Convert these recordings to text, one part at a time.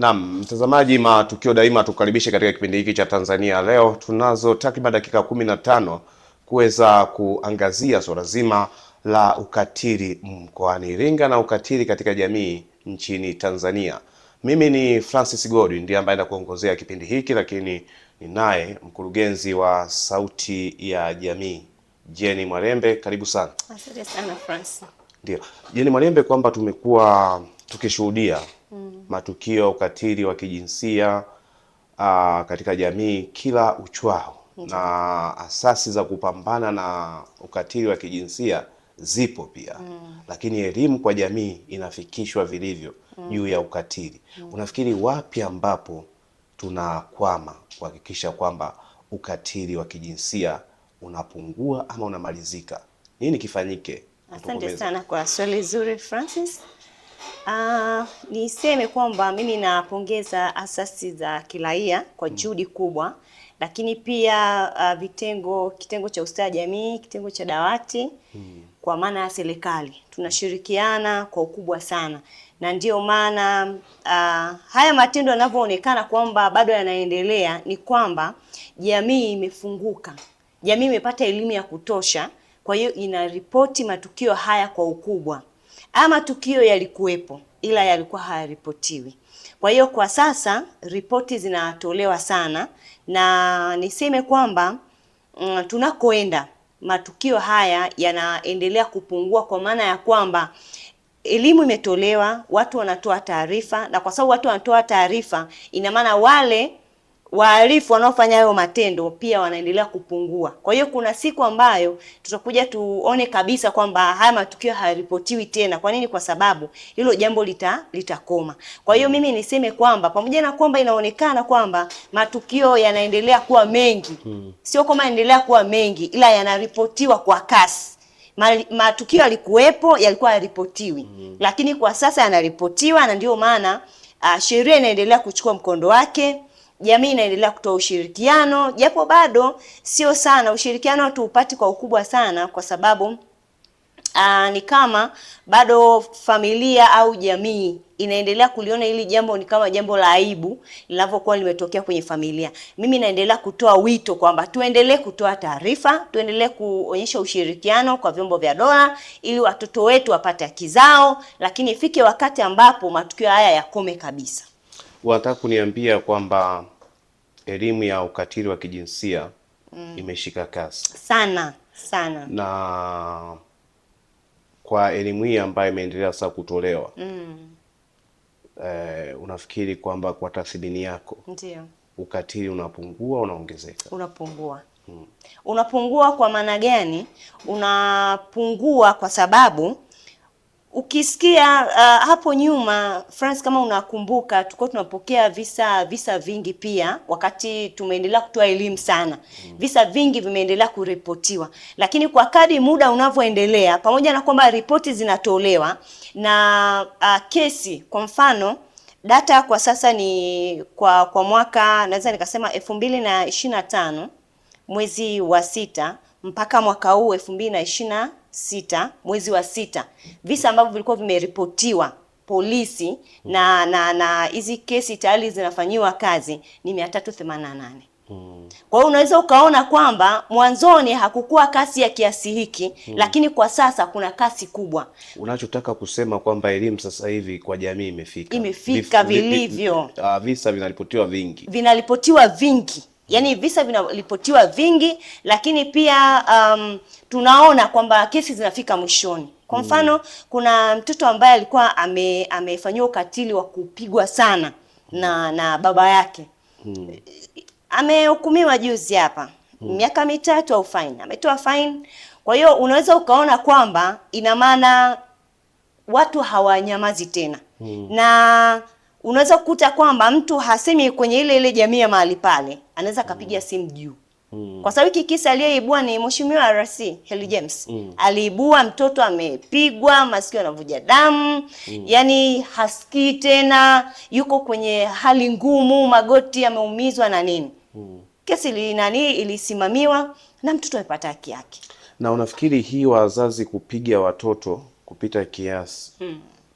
Naam, mtazamaji Matukio Daima, tukaribishe katika kipindi hiki cha Tanzania Leo. Tunazo takriban dakika 15 kuweza kuangazia swala zima la ukatili mkoani Iringa na ukatili katika jamii nchini Tanzania. Mimi ni Francis Godwin ndiye ambaye nakuongozea kipindi hiki, lakini ninaye mkurugenzi wa Sauti ya Jamii Jenny Mwalembe. Karibu sana. Asante sana Francis. Ndio. Jenny Mwalembe, kwamba tumekuwa tukishuhudia matukio ya ukatili wa kijinsia katika jamii kila uchwao, na asasi za kupambana na ukatili wa kijinsia zipo pia, lakini elimu kwa jamii inafikishwa vilivyo juu ya ukatili. Unafikiri wapi ambapo tunakwama kuhakikisha kwamba ukatili wa kijinsia unapungua ama unamalizika? Nini kifanyike? Asante sana kwa swali zuri Francis. Niseme kwamba mimi napongeza asasi za kiraia kwa juhudi kubwa, lakini pia kitengo cha ustawi wa jamii, kitengo cha dawati kwa maana ya serikali tunashirikiana kwa ukubwa sana, na ndio maana haya matendo yanavyoonekana kwamba bado yanaendelea ni kwamba jamii imefunguka, jamii imepata elimu ya kutosha, kwa hiyo inaripoti matukio haya kwa ukubwa. Matukio yalikuwepo ila yalikuwa hayaripotiwi. Kwa hiyo kwa sasa ripoti zinatolewa sana, na niseme kwamba tunakoenda matukio haya yanaendelea kupungua, kwa maana ya kwamba elimu imetolewa, watu wanatoa taarifa, na kwa sababu watu wanatoa taarifa, ina maana wale wahalifu wanaofanya hayo matendo pia wanaendelea kupungua. Kwa hiyo kuna siku ambayo tutakuja tuone kabisa kwamba haya matukio hayaripotiwi tena. Kwa nini? Kwa sababu hilo jambo litakoma. Kwa hiyo mimi niseme kwamba pamoja na kwamba inaonekana kwamba matukio yanaendelea kuwa mengi, sio kama yanaendelea kuwa mengi, ila yanaripotiwa kwa kasi. Matukio yalikuwepo, yalikuwa hayaripotiwi, lakini kwa sasa yanaripotiwa, na ndio maana sheria inaendelea kuchukua mkondo wake. Jamii inaendelea kutoa ushirikiano, japo bado sio sana. Ushirikiano tuupati kwa ukubwa sana, kwa sababu ni kama bado familia au jamii inaendelea kuliona hili jambo ni kama jambo la aibu linavyokuwa limetokea kwenye familia. Mimi naendelea kutoa wito kwamba tuendelee kutoa taarifa, tuendelee kuonyesha ushirikiano kwa vyombo vya dola ili watoto wetu wapate haki zao, lakini ifike wakati ambapo matukio haya yakome kabisa. Wanataka kuniambia kwamba elimu ya ukatili wa kijinsia imeshika kasi sana sana, na kwa elimu hii ambayo imeendelea sasa kutolewa, unafikiri kwamba kwa tathmini yako, ndio ukatili unapungua, unaongezeka? Unapungua. Unapungua kwa maana gani? Unapungua kwa sababu ukisikia hapo nyuma France, kama unakumbuka, tulikuwa tunapokea visa vingi pia wakati tumeendelea kutoa elimu sana. Visa vingi vimeendelea kuripotiwa, lakini kwa kadri muda unavyoendelea, pamoja na kwamba ripoti zinatolewa na kesi, kwa mfano data kwa sasa ni kwa mwaka naweza nikasema 2025 mwezi wa 6 mpaka mwaka huu 2026 mwezi wa 6, visa ambavyo vilikuwa vimeripotiwa polisi na hizi kesi tayari zinafanyiwa kazi ni 388. Kwa hiyo unaweza ukaona kwamba mwanzoni hakukuwa kasi ya kiasi hiki, lakini kwa sasa kuna kasi kubwa. Unachotaka kusema kwamba elimu sasa hivi kwa jamii imefika vilivyo. Visa vinaripotiwa vingi. Yaani visa vinaripotiwa vingi, lakini pia tunaona kwamba kesi zinafika mwishoni. Kwa mfano, kuna mtoto ambaye alikuwa amefanyiwa ukatili wa kupigwa sana na baba yake. Amehukumiwa juzi hapa miaka 3 au fine. Ametoa fine. Kwa hiyo unaweza ukaona kwamba ina maana watu hawanyamazi tena. Na unaweza kukuta kwamba mtu hasemi kwenye ile jamii ya mahali pale, anaweza kapiga simu juu. Kwa sababu hiki kisa aliyeibua ni Mheshimiwa RC Heli James. Aliibua mtoto amepigwa, masikio yanavuja damu, yani hasikii tena, yuko kwenye hali ngumu, magoti yameumizwa na nini. Kesi ilisimamiwa na mtoto amepata haki yake. Na unafikiri hii wazazi kupiga watoto kupita kiasi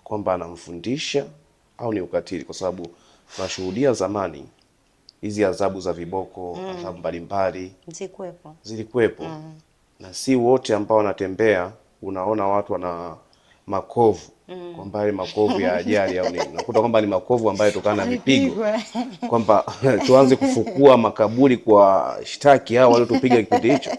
kwamba anamfundisha au ni ukatili? Kwa sababu Nashuhudia zamani hizi adhabu za viboko, adhabu mbalimbali zilikuwepo. Na si wote ambao wanatembea unaona watu wana makovu kwamba yale makovu ya ajali au nini. Unakuta kwamba ni makovu ambayo tokana na vipigo. Kwamba tuanze kufukua makaburi kwa shtaki hao waliotupiga kipindi hicho.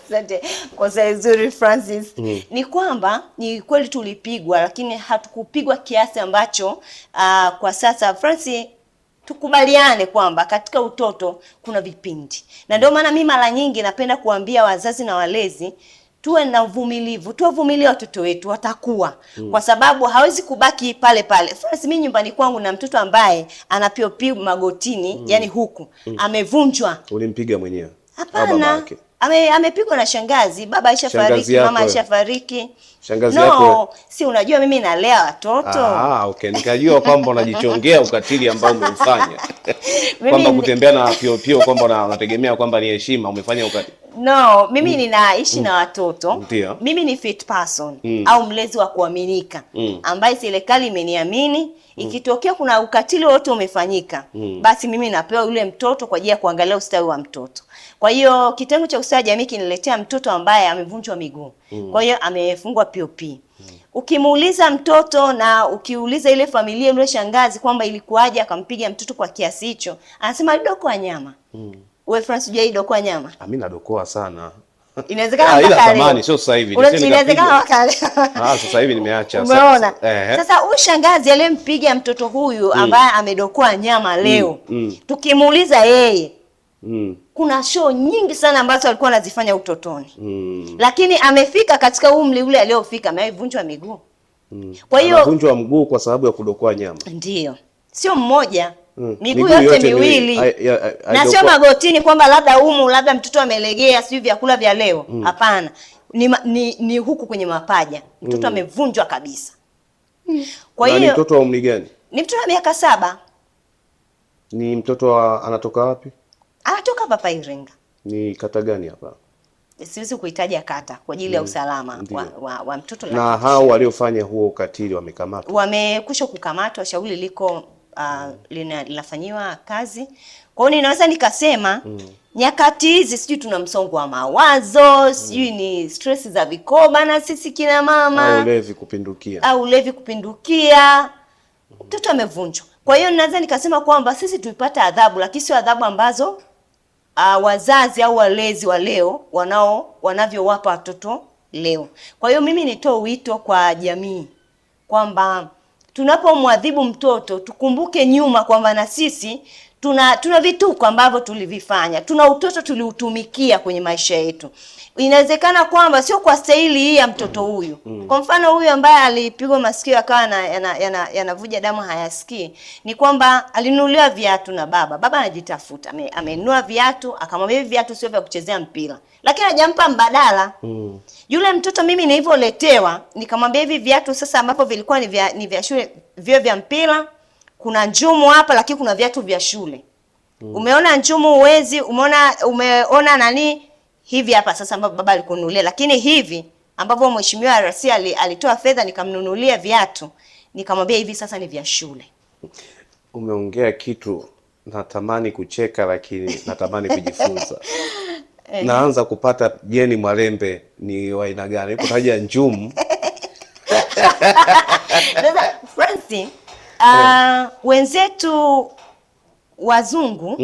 Asante kwa swali zuri Francis. Ni kwamba ni kweli tulipigwa, lakini hatukupigwa kiasi ambacho kwa sasa Francis, tukubaliane kwamba katika utoto kuna vipindi. Na ndio maana mimi mara nyingi napenda kuambia wazazi na walezi tuwe na uvumilivu, tuwavumilie watoto wetu, watakuwa. Kwa sababu hawezi kubaki pale pale. Francis, mimi nyumbani kwangu na mtoto ambaye anapiopia magotini, yani huku, amevunjwa. Ulimpiga mwenyewe? Hapana. Amepigwa na shangazi, baba aishafariki, mama aishafariki. Shangazi yako? Si unajua mimi nalea watoto. Okay, nikajua kwamba unajichongea ukatili ambao umefanya. Kwamba kutembea na pio kwamba unategemea kwamba ni heshima, umefanya ukatili. No, mimi ninaishi na watoto. Ndio. Mimi ni fit person au mlezi wa kuaminika ambaye serikali imeniamini. Ikitokea kuna ukatili wote umefanyika, basi mimi napewa yule mtoto kwa ajili ya kuangalia ustawi wa mtoto. Kwa hiyo kitengo cha ustawi jamii kiniletea mtoto ambaye amevunjwa miguu. Kwa hiyo amefungwa POP. Ukimuuliza mtoto na ukiuliza ile familia ile shangazi kwamba ilikuwaje akampiga mtoto kwa kiasi hicho, anasema dokoa nyama. Wewe Francis, je, dokoa nyama? Mimi nadokoa sana. Inawezekana ila zamani sio sasa hivi. Inawezekana wakati. Sasa hivi nimeacha. Umeona? Sasa huyu shangazi aliyempiga mtoto huyu ambaye amedokoa nyama leo, tukimuuliza yeye, kuna show nyingi sana ambazo alikuwa anazifanya utotoni. Lakini amefika katika umri ule aliofika, amevunjwa miguu. Kwa hiyo amevunjwa mguu kwa sababu ya kudokoa nyama. Ndio. Sio mmoja. Miguu yote miwili. Na sio magotini kwamba labda labda mtoto amelegea sio vyakula vya leo. Hapana. Ni huku kwenye mapaja. Mtoto amevunjwa kabisa. Kwa hiyo ni mtoto wa umri gani? Ni mtoto wa miaka 7. Ni mtoto anatoka wapi? Anatoka hapa Iringa. Ni kata gani hapa? Siwezi kuitaja kata kwa ajili ya usalama wa mtoto. Na hao waliofanya huo ukatili wamekamatwa? Wamekusha kukamatwa, shauri liko linafanyiwa kazi. Kwa hiyo ninaweza nikasema nyakati hizi sijui tuna msongo wa mawazo, sijui ni stress za vikoba na sisi kina mama, au ulevi kupindukia. Mtoto amevunjwa. Kwa hiyo ninaweza nikasema kwamba sisi tuipata adhabu, lakini sio adhabu ambazo wazazi au walezi wa leo wanavyowapa watoto leo. Kwa hiyo mimi nitoe wito kwa jamii kwamba tunapomwadhibu mtoto tukumbuke nyuma kwamba na sisi tuna vituko ambavyo tulivifanya. Tuna utoto tuliutumikia kwenye maisha yetu. Inawezekana kwamba sio kwa staili hii ya mtoto huyu. Kwa mfano huyu ambaye alipigwa masikio akawa yanavuja damu hayasikii, ni kwamba alinunuliwa viatu na baba. Baba anajitafuta. Amenunua viatu, akamwambia hivi viatu sio vya kuchezea mpira. Lakini hajampa mbadala. Yule mtoto mimi nilivyoletewa, nikamwambia hivi viatu sasa ambavyo vilikuwa ni vya shule, vya mpira, kuna njumu hapa lakini kuna viatu vya shule. Umeona njumu uwezi, umeona nani hivi hapa sasa ambavyo baba alikununulia, lakini hivi ambavyo mheshimiwa RC alitoa fedha nikamnunulia viatu, nikamwambia hivi sasa ni vya shule. Umeongea kitu natamani kucheka lakini natamani kujifunza. Naanza kupata Jeni Mwalembe ni wa aina gani? Kutaja njumu. Francis, wenzetu wazungu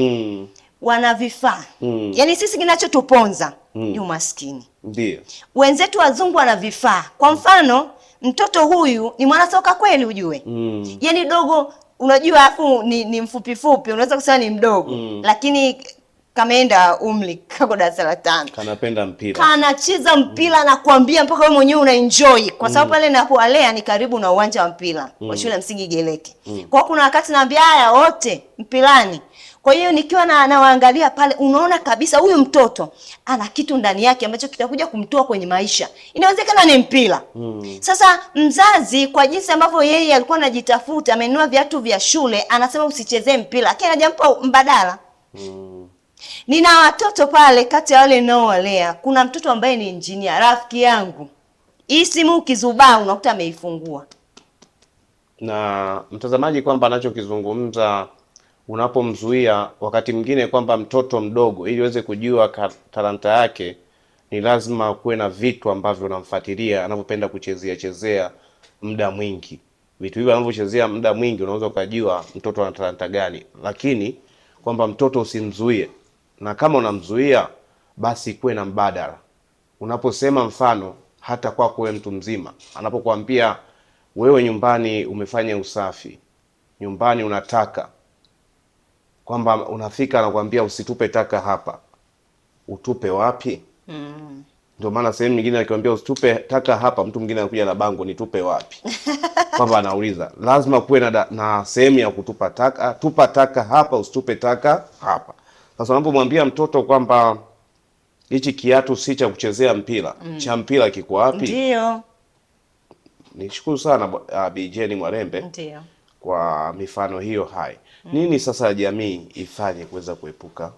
wana vifaa. Yaani sisi kinachotuponza ni umaskini. Ndio. Wenzetu wazungu wana vifaa. Kwa mfano, mtoto huyu ni mwanasoka kweli ujue. Yaani dogo, unajua afu ni mfupi fupi, unaweza kusema ni mdogo. Lakini kameenda umri kako darasa la 5. Kanapenda mpira. Kanacheza mpira na kuambia mpaka wewe mwenyewe unaenjoy. Kwa sababu pale ninapolea ni karibu na uwanja wa mpira wa shule ya msingi Geleke. Kwa kuna wakati naambia haya wote mpilani. Kwa hiyo nikiwa nawaangalia pale unaona kabisa huyu mtoto ana kitu ndani yake ambacho kitakuja kumtoa kwenye maisha. Inawezekana ni mpira. Sasa mzazi kwa jinsi ambavyo yeye alikuwa anajitafuta, amenunua viatu vya shule, anasema usichezee mpira, lakini hajampa mbadala. Nina watoto pale kati ya wale ninaowalea. Kuna mtoto ambaye ni engineer, rafiki yangu. Hii simu ukizubaa unakuta ameifungua. na mtazamaji kwamba anachokizungumza, unapomzuia wakati mwingine kwamba mtoto mdogo, ili uweze kujua talanta yake, ni lazima kuwe na vitu ambavyo unamfuatilia anavyopenda chezea muda mwingi. Vitu hivyo anavyochezea muda mwingi unaweza ukajua mtoto ana talanta gani, lakini kwamba mtoto usimzuie, na kama unamzuia basi kuwe na mbadala. Unaposema mfano hata kwako wewe mtu mzima, anapokuambia wewe nyumbani umefanya usafi, nyumbani unataka kwamba unafika anakuambia usitupe taka hapa, utupe wapi? Ndio maana sehemu nyingine akikwambia usitupe taka hapa, mtu mwingine anakuja na bango nitupe wapi? Kwamba anauliza, lazima kuwe na sehemu ya kutupa taka, tupa taka hapa, usitupe taka hapa. Sasa unapomwambia mtoto kwamba hichi kiatu si cha kuchezea mpira, cha mpira kiko wapi? Ndio. Nishukuru sana Bi Jeni Mwalembe. Ndio. Kwa mifano hiyo hai. Nini sasa jamii ifanye kuweza kuepuka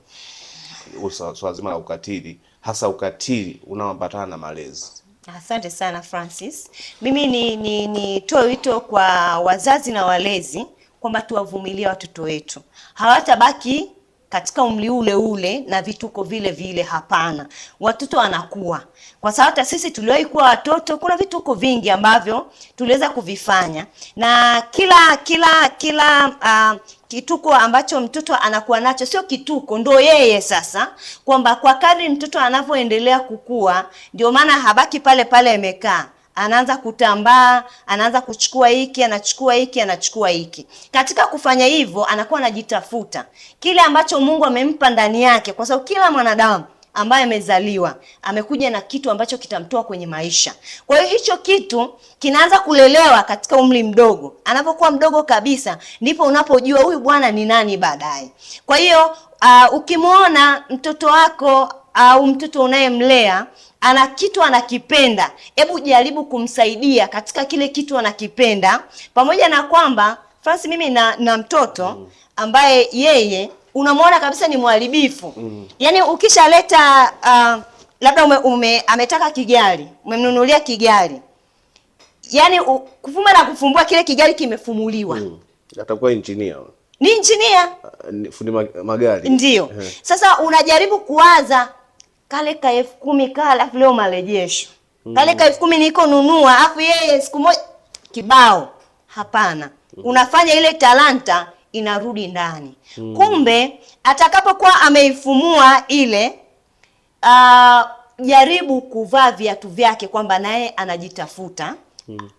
swala zima la ukatili, hasa ukatili unaoambatana na malezi? Asante sana Francis. Mimi nitoe wito kwa wazazi na walezi kwamba tuwavumilie watoto wetu. Hawatabaki katika umri ule ule na vituko vile vile, hapana. Watoto wanakuwa. Kwa sababu hata sisi tuliwahi kuwa watoto, kuna vituko vingi ambavyo tuliweza kuvifanya. Na kila kituko ambacho mtoto anakuwa nacho sio kituko, ndo yeye sasa, kwamba kwa kadri mtoto anavyoendelea kukua, ndio maana habaki pale pale amekaa. Anaanza kutambaa, anaanza kuchukua hiki, anachukua hiki, anachukua hiki. Katika kufanya hivyo anakuwa anajitafuta kile ambacho Mungu amempa ndani yake, kwa sababu kila mwanadamu ambaye amezaliwa amekuja na kitu ambacho kitamtoa kwenye maisha. Kwa hiyo hicho kitu kinaanza kulelewa katika umri mdogo. Anapokuwa mdogo kabisa ndipo unapojua huyu bwana ni nani baadaye. Kwa hiyo ukimwona mtoto wako au mtoto unayemlea ana kitu anakipenda, hebu jaribu kumsaidia katika kile kitu anakipenda. Pamoja na kwamba Francis, mimi na mtoto ambaye yeye unamwona kabisa ni mharibifu. Yaani ukishaleta labda ametaka kigari, umemnunulia kigari. Yaani kufuma na kufumbua kile kigari kimefumuliwa. Atakuwa engineer. Ni engineer. Fundi magari. Ndio. Sasa unajaribu kuwaza kale ka 10,000 kala alafu leo marejesho. Kale ka 10,000 niko nunua alafu yeye siku moja kibao. Hapana. Unafanya ile talanta inarudi ndani. Kumbe atakapokuwa ameifumua ile, jaribu kuvaa viatu vyake kwamba naye anajitafuta.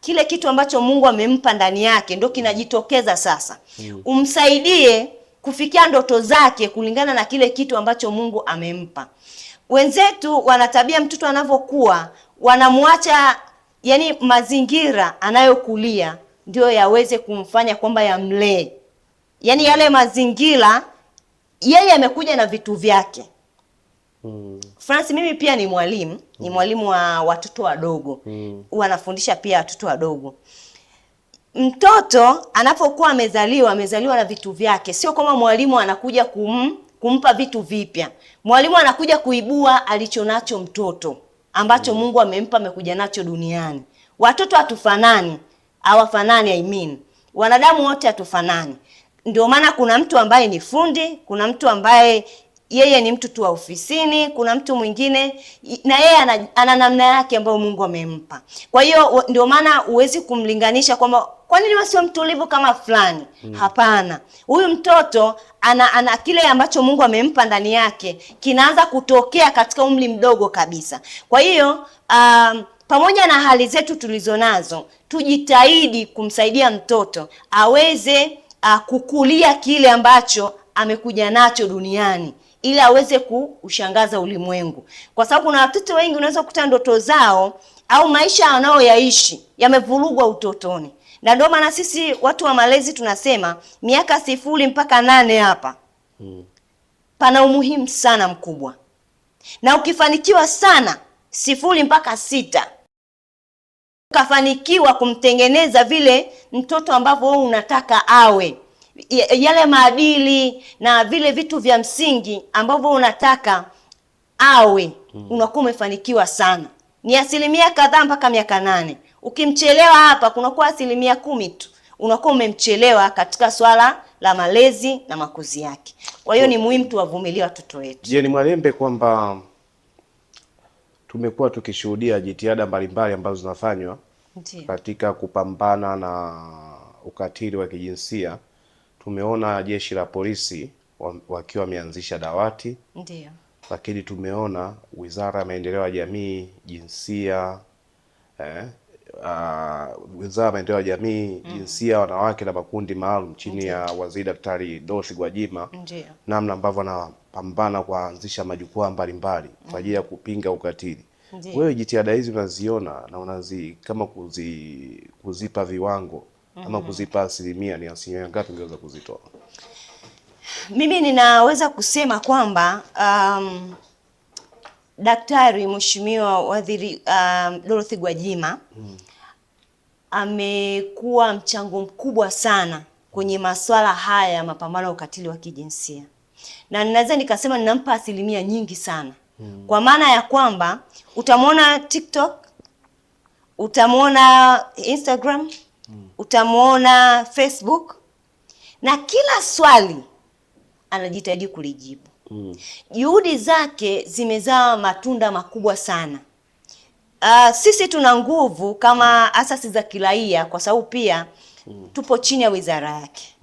Kile kitu ambacho Mungu amempa ndani yake ndio kinajitokeza sasa. Umsaidie kufikia ndoto zake kulingana na kile kitu ambacho Mungu amempa. Wenzetu wanatabia mtoto anavyokuwa, wanamwacha yani mazingira anayokulia ndio yaweze kumfanya kwamba yamlee. Yani yale mazingira yeye amekuja na vitu vyake. Francis, mimi pia ni mwalimu, ni mwalimu wa watoto wadogo. Wanafundisha pia watoto wadogo. Mtoto anapokuwa amezaliwa na vitu vyake. Sio kama mwalimu anakuja kumpa vitu vipya. Mwalimu anakuja kuibua alichonacho mtoto ambacho Mungu amempa, amekuja nacho duniani. Watoto hatufanani, hawafanani, wanadamu wote hatufanani. Ndio maana kuna mtu ambaye ni fundi, kuna mtu ambaye yeye ni mtu tu wa ofisini, kuna mtu mwingine na yeye ana namna yake ambayo Mungu amempa. Kwa hiyo ndio maana huwezi kumlinganisha kwamba kwa nini wasio mtulivu kama fulani. Hapana. Huyu mtoto ana kile ambacho Mungu amempa ndani yake, kinaanza kutokea katika umri mdogo kabisa. Kwa hiyo pamoja na hali zetu tulizonazo, tujitahidi kumsaidia mtoto aweze kukulia kile ambacho amekuja nacho duniani, ili aweze kushangaza ulimwengu. Kwa sababu kuna watoto wengi unaweza kukuta ndoto zao au maisha wanayoyaishi yamevurugwa utotoni. Na ndio maana sisi watu wa malezi tunasema miaka 0 mpaka 8 hapa pana umuhimu sana mkubwa. Na ukifanikiwa sana 0 mpaka 6, ukafanikiwa kumtengeneza vile mtoto ambavyo wewe unataka awe, yale maadili na vile vitu vya msingi ambavyo unataka awe, unakuwa umefanikiwa sana. Ni 10% kadhaa mpaka miaka 8. Ukimchelewa hapa kunakuwa 10% tu. unakuwa umemchelewa katika swala la malezi na makuzi yake. Kwa hiyo ni muhimu tuwavumilie watoto wetu. Je, ni Mwalembe kwamba tumekuwa tukishuhudia jitihada mbalimbali ambazo zinafanywa katika kupambana na ukatili wa kijinsia. Tumeona jeshi la polisi wakiwa wameanzisha dawati. Ndio. Lakini tumeona Wizara ya Maendeleo ya Jamii, Jinsia, Wizara ya Maendeleo ya Jamii, Jinsia, Wanawake na Makundi Maalum chini ya Waziri Daktari Dorothy Gwajima, namna ambavyo wanapambana kuanzisha majukwaa mbalimbali kwa ajili ya kupinga ukatili. Wewe jitihada hizi unaziona na kama kuzipa viwango ama kuzipa asilimia, ni asilimia ngapi ungeweza kuzitoa? Mimi ninaweza kusema kwamba Daktari Mheshimiwa Waziri Dorothy Gwajima amekuwa mchango mkubwa sana kwenye masuala haya ya mapambano ya ukatili wa kijinsia, na ninaweza nikasema ninampa asilimia nyingi sana. Kwa maana ya kwamba utamwona TikTok, utamwona Instagram, utamwona Facebook, na kila swali anajitahidi kulijibu. Juhudi zake zimezaa matunda makubwa sana. Sisi tuna nguvu kama asasi za kiraia kwa sababu pia tupo chini ya wizara yake.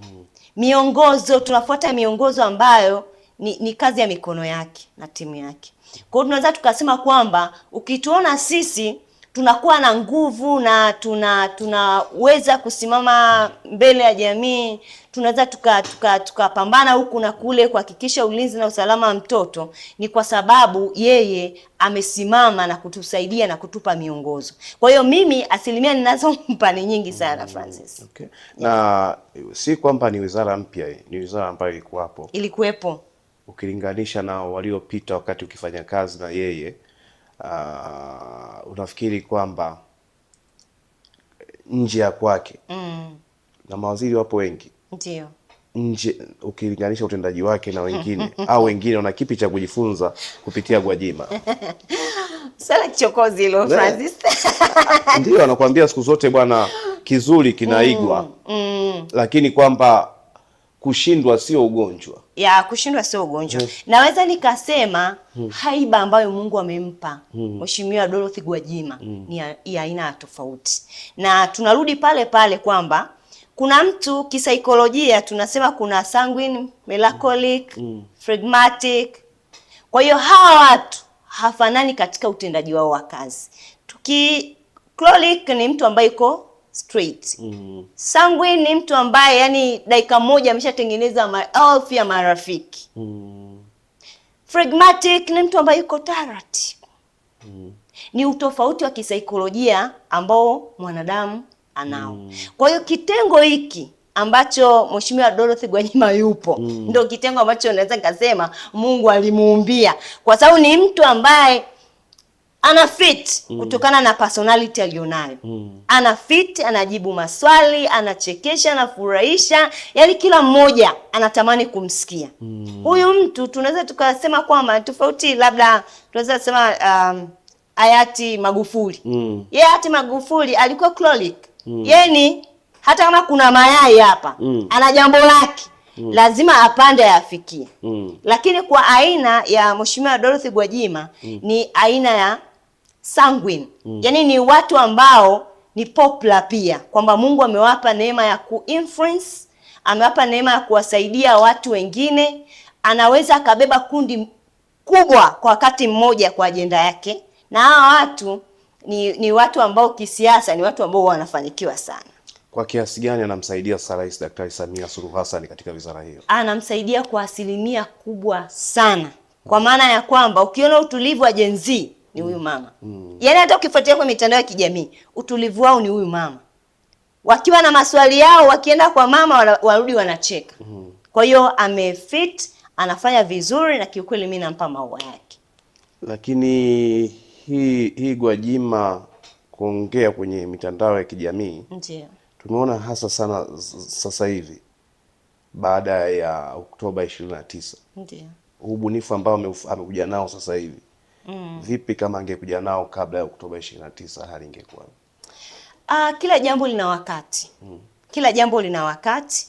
Miongozo, tunafuata miongozo ambayo ni kazi ya mikono yake na timu yake. Kwa hiyo tunaweza tukasema kwamba ukituona sisi tunakuwa na nguvu na tunaweza kusimama mbele ya jamii, tunaweza tukapambana huku na kule kuhakikisha ulinzi na usalama wa mtoto, ni kwa sababu yeye amesimama na kutusaidia na kutupa miongozo. Kwa hiyo mimi asilimia ninazompa ni nyingi sana, Francis. Okay. Na si kwamba ni wizara mpya, ni wizara ambayo ilikuwepo ukilinganisha na waliopita wakati ukifanya kazi na yeye. Unafikiri kwamba nje ya kwake na mawaziri wapo wengi, ndio nje, ukilinganisha utendaji wake na wengine au wengine wana kipi cha kujifunza kupitia Gwajima? Sala kichokozi hilo, Francis. Ndio anakuambia siku zote bwana, kizuri kinaigwa. Lakini kwamba kushindwa sio ugonjwa. Kushindwa sio ugonjwa. Naweza nikasema haiba ambayo Mungu amempa Mheshimiwa Dorothy Gwajima ni ya aina tofauti. Na tunarudi pale pale kwamba kuna mtu kisaikolojia tunasema kuna sanguine, melancholic, phlegmatic. Kwa hiyo hawa watu hafanani katika utendaji wao wa kazi. Choleric ni mtu ambaye yuko straight. Sanguine ni mtu ambaye yani dakika moja ameshatengeneza maelfu ya marafiki. Phlegmatic ni mtu ambaye yuko taratibu. Ni utofauti wa kisaikolojia ambao mwanadamu anao. Kwa hiyo kitengo hiki ambacho Mheshimiwa Dorothy Gwajima yupo, ndio kitengo ambacho naweza kusema Mungu alimuumbia, kwa sababu ni mtu ambaye ana fit kutokana na personality alionayo. Ana fit, anajibu maswali, anachekesha, anafurahisha, yani kila mmoja anatamani kumsikia. Huyu mtu tunaweza tukasema kwamba tofauti, labda tunaweza kusema hayati Magufuli. Yeye hayati Magufuli alikuwa choleric. Yaani hata kama kuna mayai hapa, ana jambo lake, lazima apande afikie. Lakini kwa aina ya Mheshimiwa Dorothy Gwajima ni aina ya sanguine. Yaani ni watu ambao ni popular pia, kwamba Mungu amewapa neema ya kuinfluence, amewapa neema ya kuwasaidia watu wengine, anaweza akabeba kundi kubwa kwa wakati mmoja kwa ajenda yake. Na hawa watu ni watu ambao kisiasa ni watu ambao wanafanikiwa sana. Kwa kiasi gani anamsaidia Rais Daktari Samia Suluhu Hassan katika wizara hiyo? Anamsaidia kwa asilimia kubwa sana. Kwa maana ya kwamba ukiona utulivu wa Gen Z ni huyu mama. Yaani hata ukifuatia kwa mitandao ya kijamii, utulivu wao ni huyu mama. Wakiwa na maswali yao, wakienda kwa mama warudi wanacheka. Kwa hiyo amefit, anafanya vizuri, na kiukweli mimi nampa maua yake. Lakini hii Gwajima kuongea kwenye mitandao ya kijamii, ndio tumeona hasa sana sasa hivi baada ya Oktoba 29. Ndio Ubunifu ambao amekuja nao sasa hivi. Vipi kama angekuja nao kabla ya Oktoba 29 hali ingekuwa? Kila jambo lina wakati. kila jambo lina wakati.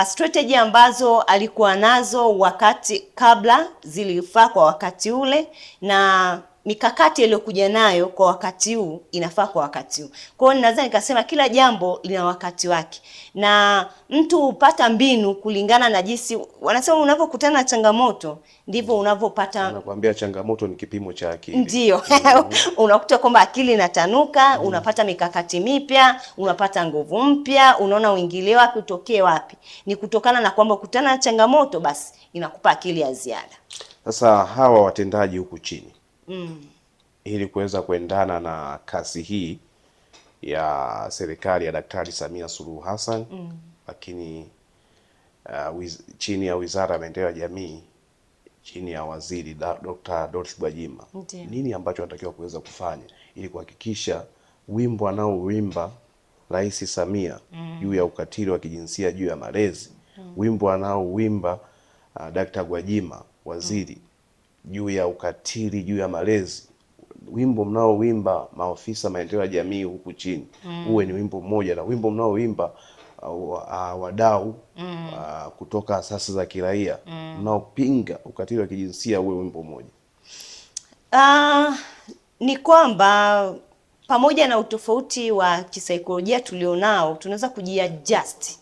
Strategy ambazo alikuwa nazo wakati kabla zilifaa kwa wakati ule, na mikakati aliyokuja nayo kwa wakati huu inafaa kwa wakati huu. Kwa hiyo naweza nikasema kila jambo lina wakati wake, na mtu hupata mbinu kulingana na jinsi wanasema unavyokutana na changamoto ndivyo unavyopata. Nakwambia changamoto ni kipimo cha akili. Ndio. Unakuta kwamba akili inatanuka, unapata mikakati mipya, unapata nguvu mpya, unaona uingilie wapi, utokee wapi. Ni kutokana na kwamba kukutana na changamoto basi inakupa akili ya ziada. Sasa hawa watendaji huku chini ili kuweza kuendana na kasi hii ya serikali ya Daktari Samia Suluhu Hassan lakini chini ya Wizara ya Maendeleo ya Jamii, chini ya Waziri Dr. Dorothy Gwajima, nini ambacho anatakiwa kuweza kufanya ili kuhakikisha wimbo anaouimba Rais Samia juu ya ukatili wa kijinsia, juu ya malezi, wimbo anaouimba Dr. Gwajima waziri juu ya ukatili, juu ya malezi, wimbo mnaoimba maofisa maendeleo ya jamii huku chini uwe ni wimbo mmoja, na wimbo mnaoimba wadau kutoka asasi za kiraia mnaopinga ukatili wa kijinsia uwe wimbo mmoja? Ni kwamba pamoja na utofauti wa kisaikolojia tulionao, tunaweza kujiadjust.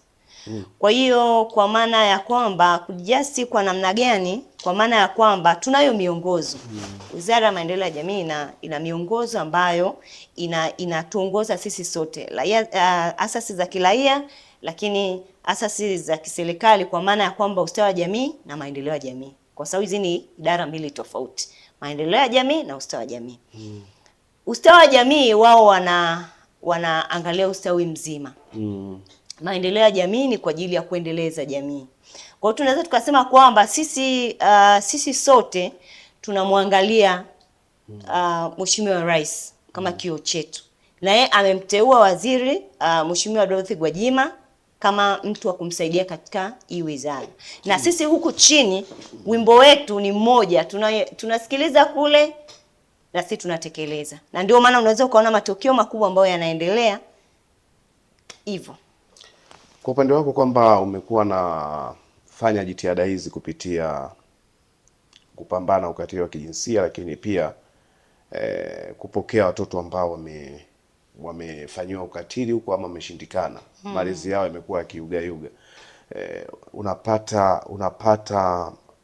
Kwa hiyo kwa maana ya kwamba kujiadjust kwa namna gani? Kwa maana ya kwamba tunayo miongozo. Wizara ya Maendeleo ya Jamii ina miongozo ambayo inatuongoza sisi sote, asasi za kiraia, lakini asasi za kiserikali, kwa maana ya kwamba ustawi wa jamii na maendeleo ya jamii, kwa sababu hizi ni idara mbili tofauti, maendeleo ya jamii na ustawi wa jamii. Ustawi wa jamii wao wanaangalia ustawi mzima. Maendeleo ya jamii ni kwa ajili ya kuendeleza jamii. Kwa hiyo tunaweza tukasema kwamba sisi sote tunamwangalia Mheshimiwa Rais kama kioo chetu, na yeye amemteua waziri Mheshimiwa Dorothy Gwajima kama mtu wa kumsaidia katika hii wizara. Na sisi huku chini wimbo wetu ni mmoja, tunasikiliza kule na sisi tunatekeleza, na ndio maana unaweza ukaona matokeo makubwa ambayo yanaendelea hivyo. Kwa upande wako kwamba umekuwa na fanya jitihada hizi kupitia kupambana ukatili wa kijinsia, lakini pia kupokea watoto ambao wamefanyiwa ukatili huko ama wameshindikana, malezi yao yamekuwa kiuga,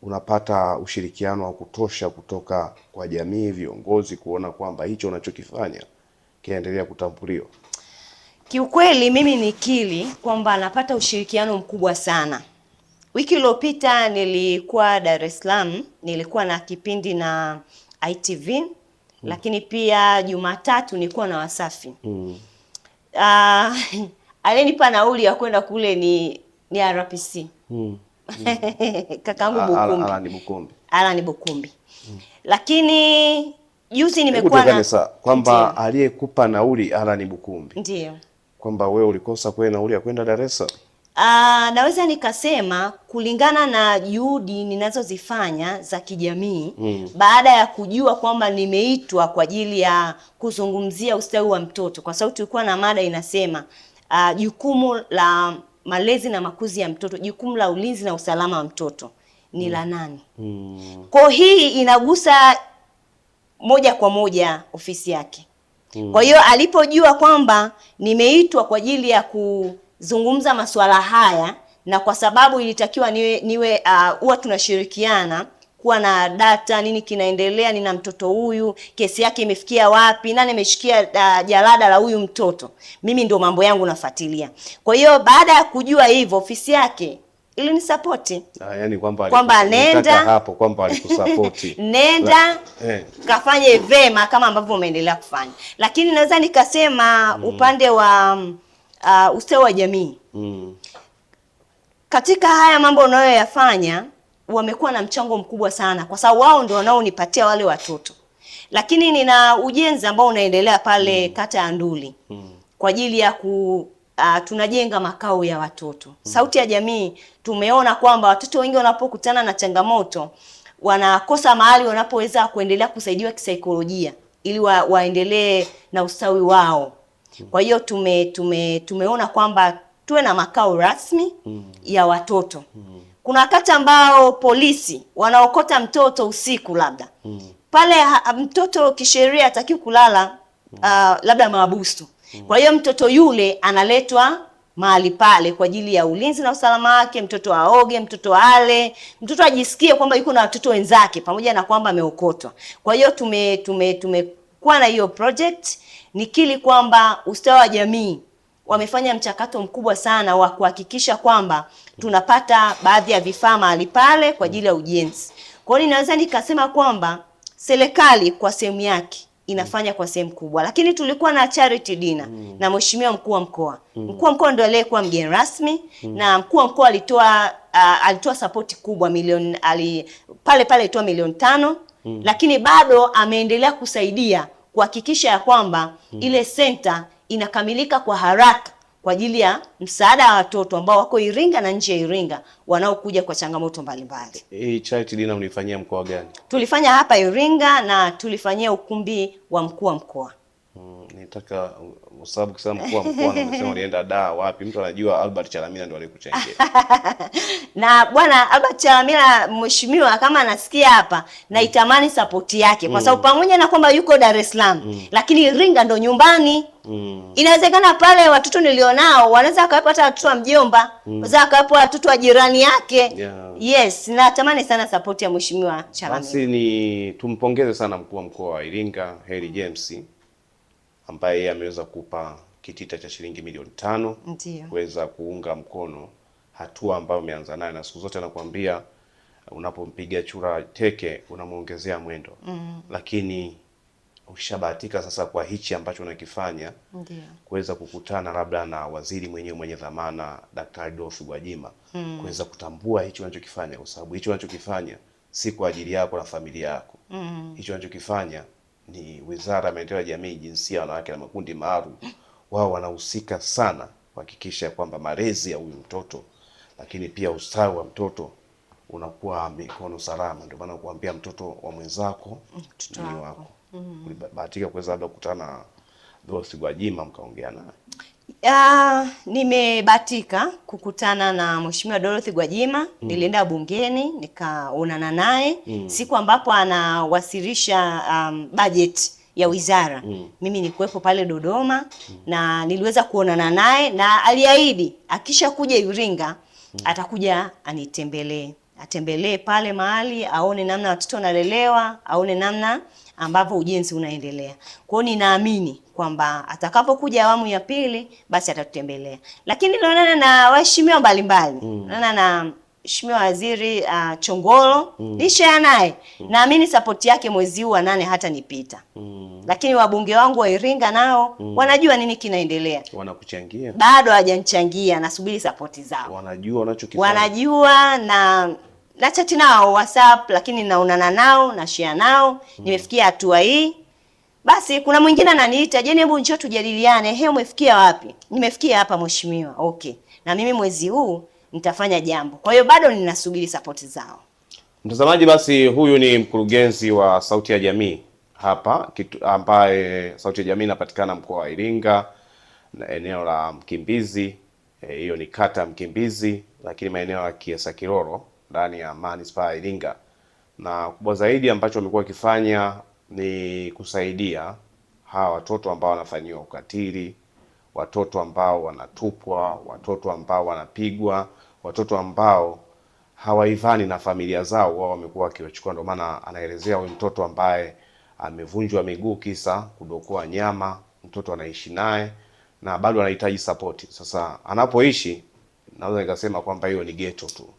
unapata ushirikiano wa kutosha kutoka kwa jamii, viongozi, kuona kwamba hicho unachokifanya kiendelea kutambuliwa? Kiukweli mimi nikili kwamba napata ushirikiano mkubwa sana. Wiki iliyopita nilikuwa Dar es Salaam, nilikuwa na kipindi na ITV, lakini pia Jumatatu nilikuwa na Wasafi. Alinipa nauli ya kwenda kule ni RPC. Kakangu Bukumbi. Alani Bukumbi. Lakini juzi nimekuwa na kwamba aliyekupa nauli Alani Bukumbi. Ndio. Kwamba wewe ulikosa kwenda nauli ya kwenda Dar es Salaam? Naweza nikasema kulingana na juhudi ninazozifanya za kijamii, baada ya kujua kwamba nimeitwa kwa ajili ya kuzungumzia ustawi wa mtoto, kwa sababu tulikuwa na mada inasema jukumu la malezi na makuzi ya mtoto, jukumu la ulinzi na usalama wa mtoto ni la nani? Kwa hii inagusa moja kwa moja ofisi yake. Kwa hiyo alipojua kwamba nimeitwa kwa ajili ya kuzungumza masuala haya, na kwa sababu ilitakiwa niwe huwa tunashirikiana kuwa na data, nini kinaendelea, nina mtoto huyu, kesi yake imefikia wapi, nani ameshikia jalada la huyu mtoto, mimi ndio mambo yangu nafuatilia. Kwa hiyo baada ya kujua hivyo, ofisi yake ili ni support. Yani kwamba nenda hapo kwamba alikusupport. Nenda kafanye vema kama ambavyo umeendelea kufanya. Lakini naweza nikasema upande wa ustawi wa jamii. Katika haya mambo unayoyafanya wamekuwa na mchango mkubwa sana, kwa sababu wao ndio wanaonipatia wale watoto. Lakini nina ujenzi ambao unaendelea pale kata ya Nduli kwa ajili ya tunajenga makao ya watoto. Sauti ya Jamii tumeona kwamba watoto wengi wanapokutana na changamoto wanakosa mahali wanapoweza kuendelea kusaidiwa kisaikolojia ili waendelee na ustawi wao. Kwa hiyo tumeona kwamba tuwe na makao rasmi ya watoto. Kuna wakati ambao polisi wanaokota mtoto usiku labda. Pale mtoto kisheria hatakiwi kulala labda mahabusu. Kwa hiyo mtoto yule analetwa mahali pale kwa ajili ya ulinzi na usalama wake, mtoto aoge, mtoto ale, mtoto ajisikie kwamba yuko na watoto wenzake pamoja na kwamba ameokotwa. Kwa hiyo tumekuwa na hiyo project. Nikili kwamba ustawi wa jamii wamefanya mchakato mkubwa sana wa kuhakikisha kwamba tunapata baadhi ya vifaa mahali pale kwa ajili ya ujenzi. Kwa hiyo ninaweza nikasema kwamba serikali kwa sehemu yake inafanya kwa sehemu kubwa, lakini tulikuwa na charity dinner na mheshimiwa mkuu wa mkoa. Mkuu wa mkoa ndio aliyekuwa mgeni rasmi na mkuu wa mkoa alitoa support kubwa pale alitoa milioni 5, lakini bado ameendelea kusaidia kuhakikisha ya kwamba ile center inakamilika kwa haraka kwa ajili ya msaada wa watoto ambao wako Iringa na nje ya Iringa wanaokuja kwa changamoto mbalimbali. Hii charity dinner mlifanyia mkoa gani? Tulifanya hapa Iringa na tulifanyia ukumbi wa mkuu wa mkoa. Nitaka sababu kusema mkuu wa mkoa na unasema ulienda da wapi? Mtu anajua Albert Chalamila ndio alikuchangia. Na bwana Albert Chalamila mheshimiwa kama anasikia hapa na itamani support yake kwa sababu pamoja na kwamba yuko Dar es Salaam lakini Iringa ndo nyumbani. Inawezekana pale watoto nilionao wanaweza wakapata watoto wa mjomba, wanaweza wakapata watoto wa jirani yake. Yes, natamani sana support ya mheshimiwa Chalamila. Basi ni tumpongeze sana mkuu wa mkoa wa Iringa Heri James ambaye yeye ameweza kupa kitita cha shilingi milioni 5 kuweza kuunga mkono hatua ambayo umeanza nayo, na siku zote anakuambia unapompiga chura teke unamuongezea mwendo. Lakini ukishabahatika sasa kwa hichi ambacho unakifanya kuweza kukutana labda na waziri mwenye dhamana Daktari Dorothy Gwajima kuweza kutambua hicho unachokifanya, kwa sababu hicho unachokifanya si kwa ajili yako na familia yako. Hicho unachokifanya ni Wizara ya Maendeleo ya Jamii, Jinsia, Wanawake na Makundi Maalum. Wao wanahusika sana kuhakikisha kwamba malezi ya huyu mtoto lakini pia ustawi wa mtoto unakuwa mikono salama. Ndio maana kuambia mtoto wa mwenzako ni wako. Ulibahatika kuweza labda kukutana na Dorothy Gwajima mkaongea naye? Nimebahatika kukutana na Mheshimiwa Dorothy Gwajima. Nilienda bungeni nikaonana naye siku ambapo anawasilisha budget ya wizara. Mimi nilikuwepo pale Dodoma na niliweza kuonana naye na aliahidi akisha kuja Iringa atakuja atembelee pale mahali aone namna watoto wanalelewa, aone namna ambavyo ujenzi unaendelea. Kwa hiyo ninaamini kwamba atakapokuja awamu ya pili basi atatutembelea. Lakini nilionana na waheshimiwa mbalimbali. Nilionana na Mheshimiwa Waziri Chongolo, nisha naye. Naamini support yake mwezi huu wa 8 hata nipita. Lakini wabunge wangu wa Iringa nao wanajua nini kinaendelea. Wanakuchangia? Bado hawajanichangia, nasubiri support zao. Wanajua wanachokifanya. Wanajua na chat nao WhatsApp, lakini naonana nao na share nao. Nimefikia hatua hii. Basi kuna mwingine ananiita, "Je, hebu njoo tujadiliane. Umefikia wapi?" Nimefikia hapa mheshimiwa. Okay. Na mimi mwezi huu nitafanya jambo. Kwa hiyo bado ninasubiri support zao. Mtazamaji, basi huyu ni mkurugenzi wa Sauti ya Jamii hapa ambaye Sauti ya Jamii inapatikana mkoa wa Iringa na eneo la Mkimbizi. Hiyo ni kata Mkimbizi, lakini maeneo ya Kiesa Kiroro ndani ya manispaa ya Iringa. Na kubwa zaidi ambacho wamekuwa wakifanya ni kusaidia hawa watoto ambao wanafanyiwa ukatili, watoto ambao wanatupwa, watoto ambao wanapigwa, watoto ambao hawaivani na familia zao, wao wamekuwa wakiwachukua. Ndio maana anaelezea huyu mtoto ambaye amevunjwa miguu kisa kudokoa nyama, mtoto anaishi naye na bado anahitaji support. Sasa anapoishi naweza nikasema kwamba hiyo ni ghetto tu,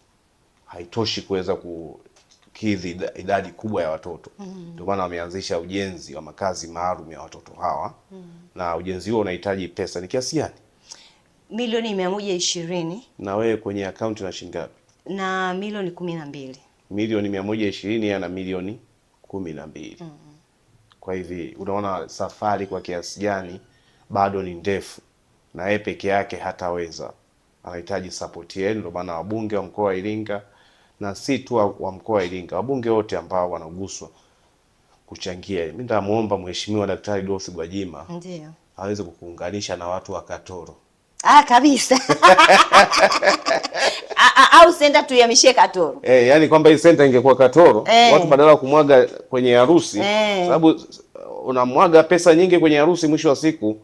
haitoshi kuweza kukidhi idadi kubwa ya watoto. Ndio maana wameanzisha ujenzi wa makazi maalum ya watoto hawa. Na ujenzi huo unahitaji pesa. Ni kiasi gani? Milioni 120. Na wewe kwenye account una shilingi ngapi? Na milioni 12. Milioni 120 na milioni 12. Kwa hivi unaona safari kwa kiasi gani bado ni ndefu, na yeye peke yake hataweza. Anahitaji support yenu. Ndio maana wabunge wa mkoa wa Iringa, na si tu wa mkoa wa Iringa, wabunge wote ambao wanaguswa kuchangia. Mimi nitamuomba Mheshimiwa Daktari Dorothy Gwajima aweze kukuunganisha na watu wa Katoro. Kabisa. Au senta tuihamishie Katoro. Yani kwamba hii senta ingekuwa Katoro, watu badala ya kumwaga kwenye harusi, sababu unamwaga pesa nyingi kwenye harusi, mwisho wa siku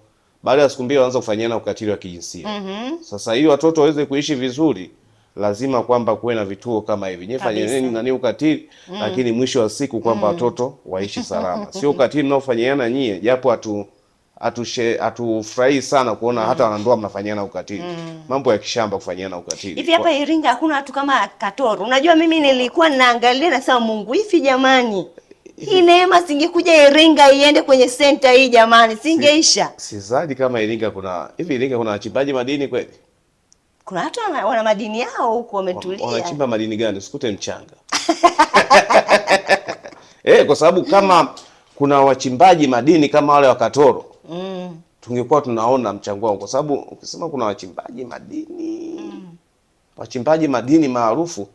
baada ya siku mbili wanaanza kufanyiana ukatili wa kijinsia. Sasa ili watoto waweze kuishi vizuri, lazima kwamba kuwe na vituo kama hivi. Nyewe fanyeni nani ukatili, lakini mwisho wa siku kwamba watoto waishi salama. Sio ukatili mnaofanyiana nyie, japo hatufurahi sana kuona hata wanandoa mnafanyiana ukatili. Mambo ya kishamba kufanyiana ukatili. Hivi hapa Iringa hakuna watu kama Katoro. Unajua mimi nilikuwa ninaangalia na sema Mungu, hivi jamani, hii neema singekuja Iringa iende kwenye center hii jamani, singeisha. Sidhani kama Iringa kuna Iringa kuna wachimbaji madini kweli? Kuna watu wana madini yao huko wametulia. Wanachimba madini gani? Usikute mchanga. Kwa sababu kama kuna wachimbaji madini kama wale wa Katoro, tungekuwa tunaona mchango wao, kwa sababu ukisema kuna wachimbaji madini maarufu,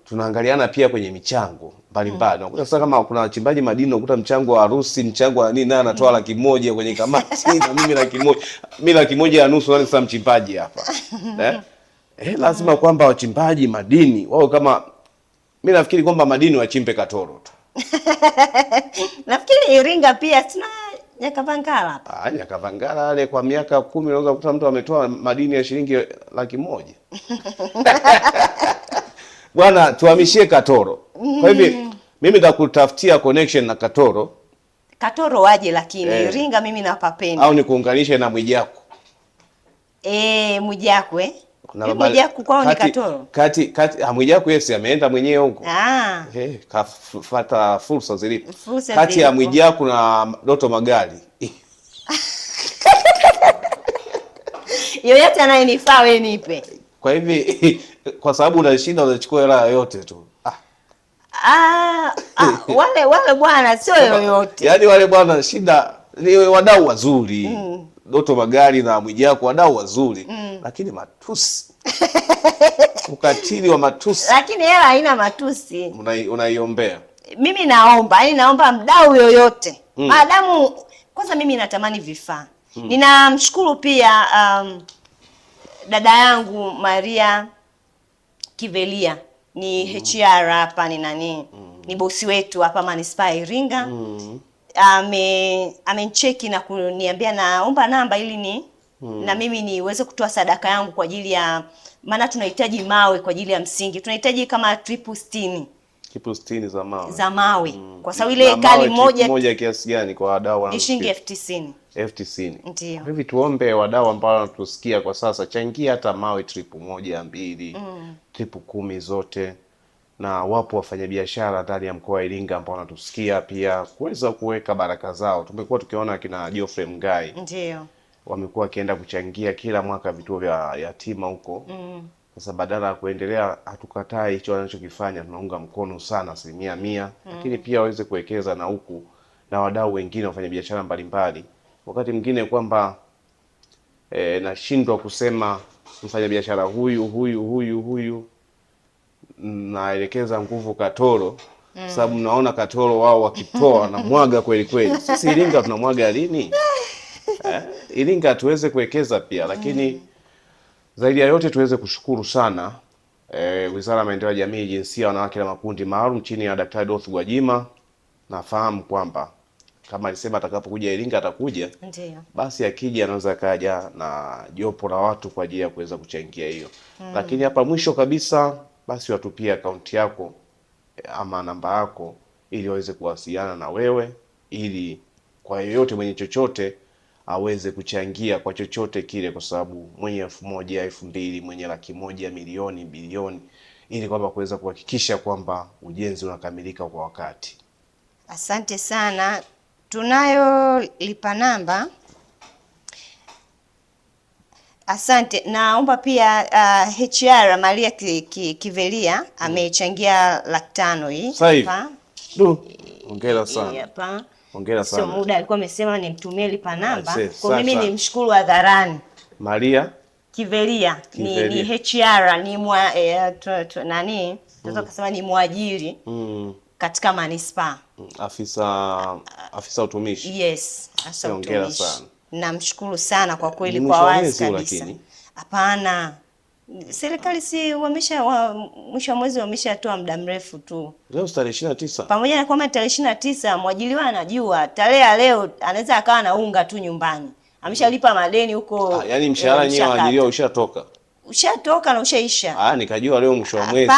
tunaangaliana pia kwenye michango mbalimbali. Unakuta sasa kama kuna wachimbaji madini, unakuta mchango wa harusi, mchango wa nini, naye anatoa 100,000 kwenye kamati na mimi 100,000. Mimi 150,000 wale sasa mchimbaji hapa. Lazima kwamba wachimbaji madini wao, kama mimi nafikiri kwamba madini wachimbe Katoro tu. Nafikiri Iringa pia tuna Nyakavangala hapa. Nyakavangala wale kwa miaka 10 unaweza kukuta mtu ametoa madini ya shilingi 100,000. Bwana, tuhamishie Katoro. Kwa hivyo mimi nitakutafutia connection na Katoro. Katoro waje, lakini Iringa mimi napapenda. Au nikuunganishe na Mwijaku. Mwijaku Mwijaku kwao ni Katoro. Mwijaku yesi ameenda mwenyewe huko. Kafuata fursa zilipo. Kati ya Mwijaku na Doto Magari. Yoyote anayenifaa wewe nipe. Kwa hivi kwa sababu unashinda unachukua hela yote tu. Wale bwana sio yoyote. Yaani wale bwana shida ni wadau wazuri. Doto Magari na Mwijaku wadau wazuri, lakini matusi. Ukatili wa matusi. Lakini hela haina matusi. Unaiombea. Mimi naomba mdau yoyote. Maadamu kwanza mimi natamani vifaa. Ninamshukuru pia dada yangu Maria Kivelia, ni HR hapa, ni nani? Ni bosi wetu hapa Manispaa Iringa. Amenicheki na kuniambia naomba namba ili na mimi niweze kutoa sadaka yangu kwa ajili ya, maana tunahitaji mawe kwa ajili ya msingi. Tunahitaji kama triple 60. Triple 60 za mawe. Za mawe. Kwa sababu ile kali moja kiasi gani kwa wadau wangu? Shilingi 90,000. 90,000. Ndio. Hivi tuombe wadau ambao wanatusikia kwa sasa, changia hata mawe triple 1, 2, triple 10 zote. Na wapo wafanyabiashara ndani ya mkoa wa Iringa ambao wanatusikia pia kuweza kuweka baraka zao. Tumekuwa tukiona kina Geoffrey Mgai. Ndio. Wamekuwa wakienda kuchangia kila mwaka vituo vya yatima huko. Sasa badala ya kuendelea, hatukatai hicho wanachokifanya, tunaunga mkono sana 100%, lakini pia waweze kuwekeza na huku na wadau wengine wafanya biashara mbalimbali. Wakati mwingine kwamba nashindwa kusema mfanyabiashara huyu naelekeza nguvu Katoro, sababu naona Katoro wao wakitoa na mwaga kweli kweli. Sisi Iringa tunamwaga lini? Iringa tuweze kuwekeza pia, lakini zaidi ya yote tuweze kushukuru sana Wizara ya Maendeleo ya Jamii, Jinsia, Wanawake na Makundi Maalum chini ya Daktari Dorothy Gwajima. Nafahamu kwamba kama alisema atakapokuja Iringa atakuja. Ndio. Basi akija anaweza kaja na jopo la watu kwa ajili ya kuweza kuchangia hiyo. Lakini hapa mwisho kabisa, basi watupie akaunti yako ama namba yako ili waweze kuwasiliana na wewe, ili kwa yoyote mwenye chochote aweze kuchangia kwa chochote kile, kwa sababu mwenye 1,000, 2,000, mwenye 100,000, milioni, bilioni, ili kwamba kuweza kuhakikisha kwamba ujenzi unakamilika kwa wakati. Asante sana. Tunayo lipa namba. Asante. Naomba pia HR Maria Kivelia amechangia 500,000 hii. Hapa. Hongera sana. Hapa. Hongera sana. Sio muda alikuwa amesema nimtumie lipa namba. Kwa mimi nimshukuru hadharani. Maria Kivelia ni HR, ni nani? Tunaweza kusema ni mwajiri katika manispaa. Afisa utumishi. Yes, afisa utumishi. Namshukuru sana kwa kweli kwa wazi kabisa. Hapana. Serikali si mwisho wa mwezi wameshatoa muda mrefu tu. Leo tarehe 29. Pamoja na kwamba tarehe 29 mwajiliwa anajua tarehe ya leo anaweza akawa na unga tu nyumbani. Ameshalipa madeni huko. Yaani mshahara wenyewe waajiliwa ushatoka. Ushatoka na ushaisha. Nikajua leo mwisho wa mwezi.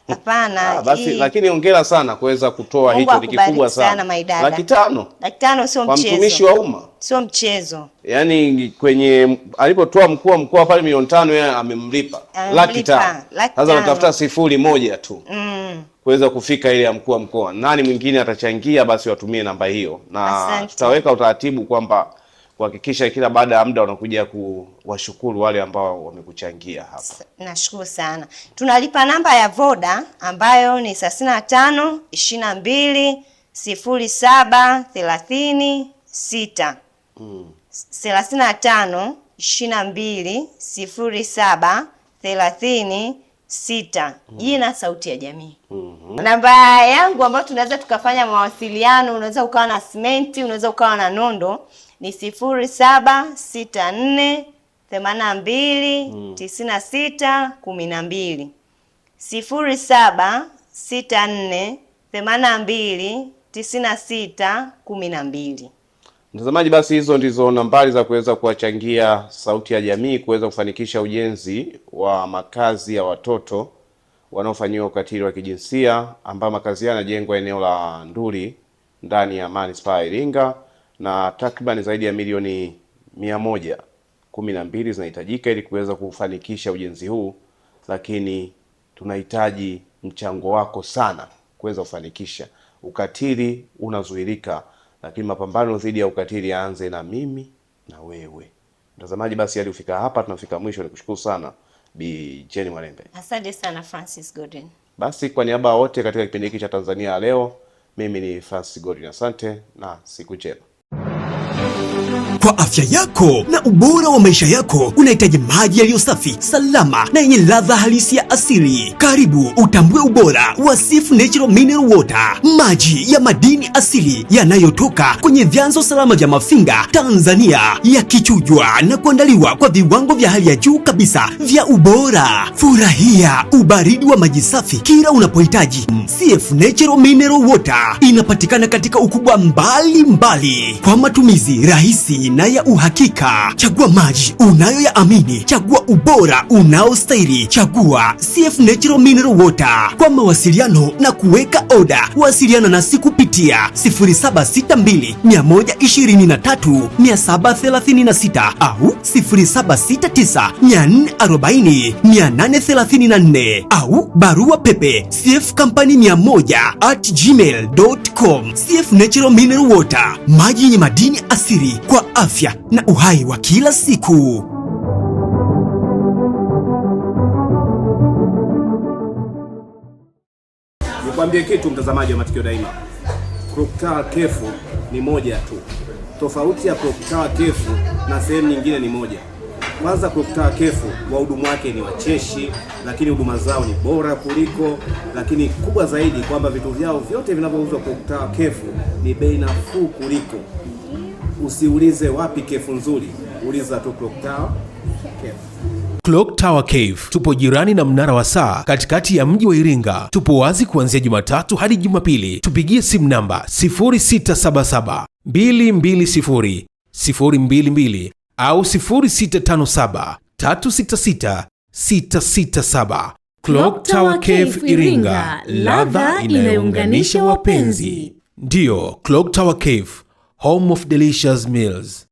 Hapana. Basi lakini hongera sana kuweza kutoa hicho, ni kikubwa sana. 500,000. 500 sio mchezo. Kwa mtumishi wa umma. Sio mchezo. Yaani kwenye alipotoa mkuu wa mkoa pale 500,000 yeye amemlipa 500,000. Sasa anatafuta 0.1 tu. Kuweza kufika ile ya mkuu wa mkoa. Nani mwingine atachangia, basi watumie namba hiyo. Na tutaweka utaratibu kwamba kuhakikisha kila baada ya muda unakuja kuwashukuru wale ambao wamekuchangia hapa. Nashukuru sana. Tunalipa namba ya Voda ambayo ni 35 22 07 36. 35 22 07 36. Jina Sauti ya Jamii. Namba yangu ambayo tunaweza tukafanya mawasiliano, unaweza ukawa na simenti, unaweza ukawa na nondo, ni 0764 82 96 12. 0764 82 96 12. Mtazamaji, basi hizo ndizo nambari za kuweza kuwachangia Sauti ya Jamii kuweza kufanikisha ujenzi wa makazi ya watoto wanaofanyiwa ukatili wa kijinsia, ambayo makazi yanajengwa eneo la Nduli ndani ya Manispaa ya Iringa, na takriban zaidi ya milioni 112 zinahitajika ili kuweza kufanikisha ujenzi huu, lakini tunahitaji mchango wako sana kuweza kufanikisha. Ukatili unazuilika, lakini mapambano dhidi ya ukatili yaanze na mimi na wewe. Mtazamaji, basi hadi ufika hapa tunafika mwisho. Nikushukuru sana Bi Jenny Mwalembe. Asante sana Francis Godwin. Basi kwa niaba wote katika kipindi hiki cha Tanzania Leo, mimi ni Francis Godwin. Asante na siku njema. Kwa afya yako na ubora wa maisha yako, unahitaji maji yaliyo safi, salama na yenye ladha halisi ya asili. Karibu utambue ubora wa Sifu Natural Mineral Water, maji ya madini asili yanayotoka kwenye vyanzo salama vya Mafinga, Tanzania, yakichujwa na kuandaliwa kwa viwango vya hali ya juu kabisa vya ubora. Furahia ubaridi wa maji safi kila unapohitaji. Sifu Natural Mineral Water inapatikana katika ukubwa mbalimbali kwa matumizi rahisi na ya uhakika. Chagua maji unayoyaamini, chagua ubora unaostahili, chagua CF Natural Mineral Water. Kwa mawasiliano na kuweka oda, wasiliana nasi kupitia 0762 123 736 au 0769 440 834 au barua pepe cfcompany100@gmail.com. CF Natural Mineral Water, maji yenye madini asili kwa afya na uhai wa kila siku. Nikwambie kitu mtazamaji wa Matukio Daima. Clock Tower Kefu ni moja tu. Tofauti ya Clock Tower Kefu na sehemu nyingine ni moja. Kwanza, Clock Tower Kefu wahudumu wake ni wacheshi, lakini huduma zao ni bora kuliko, lakini kubwa zaidi kwamba vitu vyao vyote vinavyouzwa Clock Tower Kefu ni bei nafuu kuliko. Usiulize wapi kefu nzuri, uliza tu Clock Tower Kefu. Clock Tower Cave. Tupo jirani na mnara wa saa katikati ya mji wa Iringa. Tupo wazi kuanzia Jumatatu hadi Jumapili. Tupigie simu namba 0677 220 022 au 0657 366 667. Clock Tower Cave Iringa, ladha inayounganisha wapenzi. Ndiyo, Clock Tower Cave, home of delicious meals.